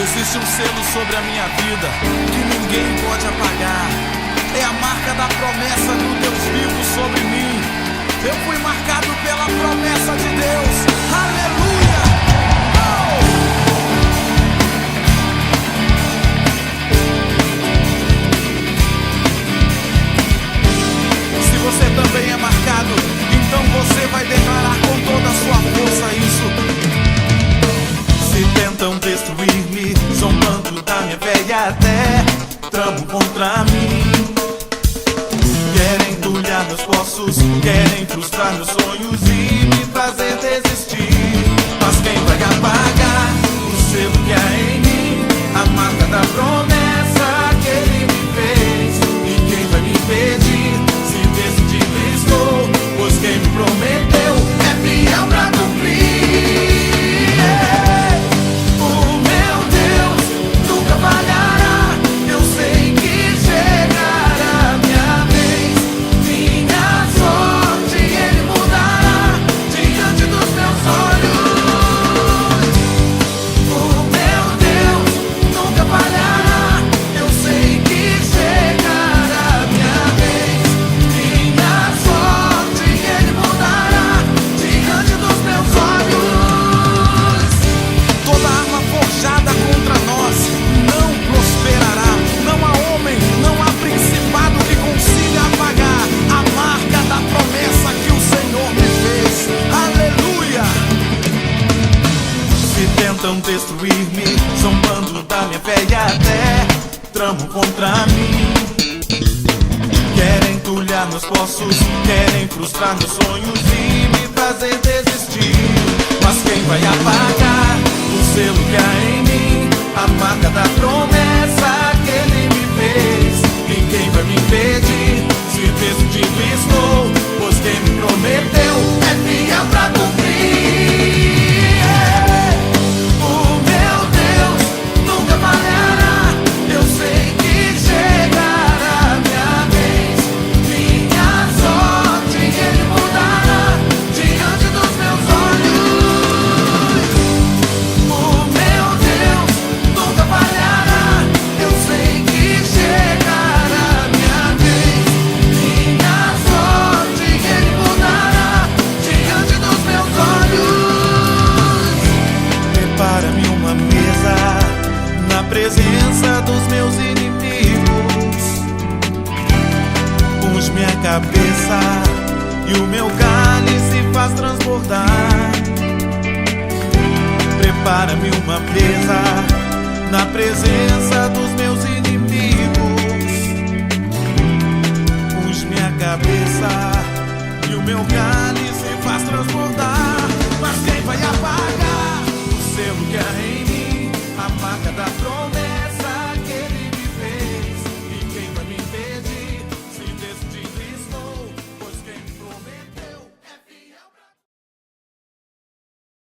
Existe um selo sobre a minha vida que ninguém pode apagar. É a marca da promessa do Deus vivo sobre mim. Eu fui marcado pela promessa de Deus. Aleluia! Se você também é marcado, então você vai declarar com toda a sua força isso. Se tentam destruir-me, zombando da minha fé e até tramam contra mim. Querem entulhar meus poços, querem frustrar meus sonhos e me fazer desistir. Mas quem vai apagar o selo que há em mim, a marca da promessa que Ele me fez? E quem vai me impedir se decidido estou? Pois quem me prometeu é fiel pra cumprir. Tentam destruir-me, zombando da minha fé e até tramam contra mim. Querem entulhar meus poços, querem frustrar meus sonhos e me fazer desistir. Mas quem vai apagar o selo que há em mim, a marca da promessa que Ele me fez? E quem vai me impedir se decidido estou? Pois quem me prometeu é fiel pra cumprir. Presença dos meus inimigos, unge minha cabeça e o meu cálice faz transbordar. Prepara-me uma mesa na presença dos meus inimigos.